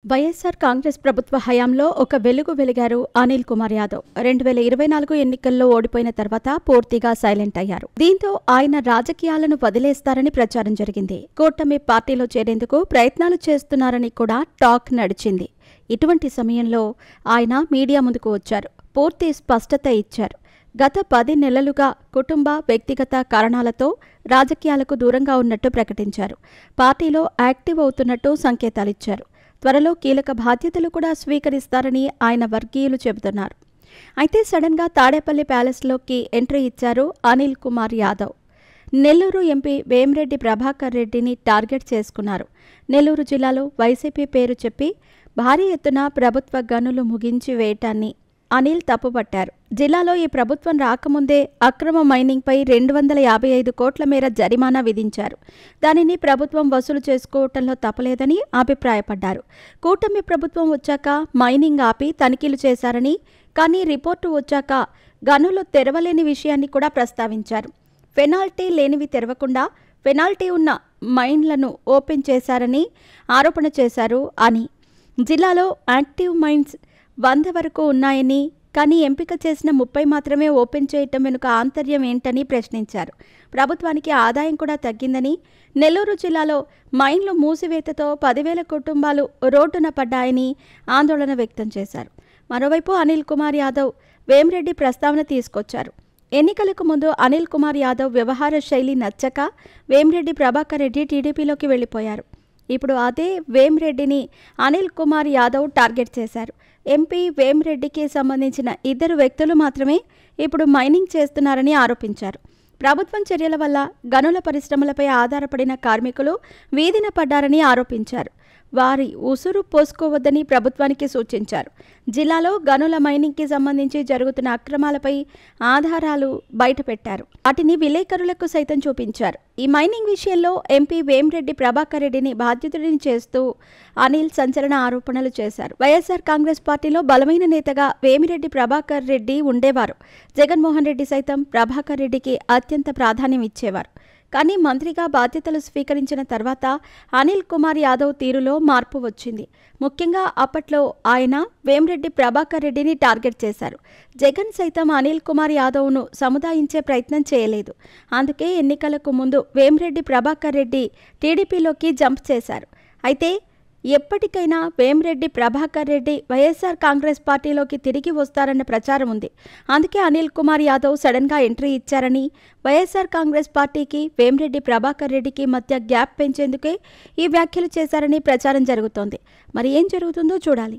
వైఎస్ఆర్ కాంగ్రెస్ ప్రభుత్వ హయాంలో ఒక వెలుగు వెలిగారు అనిల్ కుమార్ యాదవ్. 2024 ఎన్నికల్లో ఓడిపోయిన తర్వాత పూర్తిగా సైలెంట్ అయ్యారు. దీంతో ఆయన రాజకీయాలను వదిలేస్తారని ప్రచారం జరిగింది. కూటమి పార్టీలో చేరేందుకు ప్రయత్నాలు చేస్తున్నారని కూడా టాక్ నడిచింది. ఇటువంటి సమయంలో ఆయన మీడియా ముందుకు వచ్చారు. పూర్తి స్పష్టత ఇచ్చారు. గత 10 నెలలుగా కుటుంబ వ్యక్తిగత కారణాలతో రాజకీయాలకు దూరంగా ఉన్నట్టు ప్రకటించారు. పార్టీలో యాక్టివ్ అవుతున్నట్టు సంకేతాలిచ్చారు. త్వరలో కీలక బాధ్యతలు కూడా స్వీకరిస్తారని ఆయన వర్గీయులు చెబుతున్నారు. అయితే సడన్గా తాడేపల్లి ప్యాలెస్లోకి ఎంట్రీ ఇచ్చారు అనిల్ కుమార్ యాదవ్. నెల్లూరు ఎంపీ వేమిరెడ్డి ప్రభాకర్ రెడ్డిని టార్గెట్ చేసుకున్నారు. నెల్లూరు జిల్లాలో వైసీపీ పేరు చెప్పి భారీ ఎత్తున ప్రభుత్వ గనులు ముగించి వేయటాన్ని అనిల్ తప్పుపట్టారు. జిల్లాలో ఈ ప్రభుత్వం రాకముందే అక్రమ మైనింగ్పై 255 కోట్ల మేర జరిమానా విధించారు. దానిని ప్రభుత్వం వసూలు చేసుకోవటంలో తప్పలేదని అభిప్రాయపడ్డారు. కూటమి ప్రభుత్వం వచ్చాక మైనింగ్ ఆపి తనిఖీలు చేశారని, కానీ రిపోర్టు వచ్చాక గనులు తెరవలేని విషయాన్ని కూడా ప్రస్తావించారు. పెనాల్టీ లేనివి తెరవకుండా పెనాల్టీ ఉన్న మైన్లను ఓపెన్ చేశారని ఆరోపణ చేశారు. అని జిల్లాలో యాక్టివ్ మైన్స్ 100 వరకు ఉన్నాయని, కానీ ఎంపిక చేసిన 30 మాత్రమే ఓపెన్ చేయటం వెనుక ఆంతర్యం ఏంటని ప్రశ్నించారు. ప్రభుత్వానికి ఆదాయం కూడా తగ్గిందని, నెల్లూరు జిల్లాలో మైన్లు మూసివేతతో 10,000 కుటుంబాలు రోడ్డున పడ్డాయని ఆందోళన వ్యక్తం చేశారు. మరోవైపు అనిల్ కుమార్ యాదవ్ వేమిరెడ్డి ప్రస్తావన తీసుకొచ్చారు. ఎన్నికలకు ముందు అనిల్ కుమార్ యాదవ్ వ్యవహార శైలి నచ్చక వేమిరెడ్డి ప్రభాకర్ రెడ్డి టీడీపీలోకి వెళ్లిపోయారు. ఇప్పుడు అదే వేమిరెడ్డిని అనిల్ కుమార్ యాదవ్ టార్గెట్ చేశారు. ఎంపీ వేమిరెడ్డికి సంబంధించిన 2 వ్యక్తులు మాత్రమే ఇప్పుడు మైనింగ్ చేస్తున్నారని ఆరోపించారు. ప్రభుత్వం చర్యల వల్ల గనుల పరిశ్రమలపై ఆధారపడిన కార్మికులు వీధిన పడ్డారని ఆరోపించారు. వారి ఉసురు పోసుకోవద్దని ప్రభుత్వానికి సూచించారు. జిల్లాలో గనుల మైనింగ్కి సంబంధించి జరుగుతున్న అక్రమాలపై ఆధారాలు బయటపెట్టారు. వాటిని విలేకరులకు సైతం చూపించారు. ఈ మైనింగ్ విషయంలో ఎంపీ వేమిరెడ్డి ప్రభాకర్ రెడ్డిని బాధ్యతుడిని చేస్తూ అనిల్ సంచలన ఆరోపణలు చేశారు. వైఎస్ఆర్ కాంగ్రెస్ పార్టీలో బలమైన నేతగా వేమిరెడ్డి ప్రభాకర్ రెడ్డి ఉండేవారు. జగన్మోహన్ రెడ్డి సైతం ప్రభాకర్ రెడ్డికి అత్యంత ప్రాధాన్యం ఇచ్చేవారు. కానీ మంత్రిగా బాధ్యతలు స్వీకరించిన తర్వాత అనిల్ కుమార్ యాదవ్ తీరులో మార్పు వచ్చింది. ముఖ్యంగా అప్పట్లో ఆయన వేమిరెడ్డి ప్రభాకర్ రెడ్డిని టార్గెట్ చేశారు. జగన్ సైతం అనిల్ కుమార్ యాదవ్ను సముదాయించే ప్రయత్నం చేయలేదు. అందుకే ఎన్నికలకు ముందు వేమిరెడ్డి ప్రభాకర్ రెడ్డి టీడీపీలోకి జంప్ చేశారు. అయితే ఎప్పటికైనా వేమిరెడ్డి ప్రభాకర్ రెడ్డి వైఎస్ఆర్ కాంగ్రెస్ పార్టీలోకి తిరిగి వస్తారన్న ప్రచారం ఉంది. అందుకే అనిల్ కుమార్ యాదవ్ సడన్గా ఎంట్రీ ఇచ్చారని, వైఎస్ఆర్ కాంగ్రెస్ పార్టీకి వేమిరెడ్డి ప్రభాకర్ రెడ్డికి మధ్య గ్యాప్ పెంచేందుకే ఈ వ్యాఖ్యలు చేశారని ప్రచారం జరుగుతోంది. మరి ఏం జరుగుతుందో చూడాలి.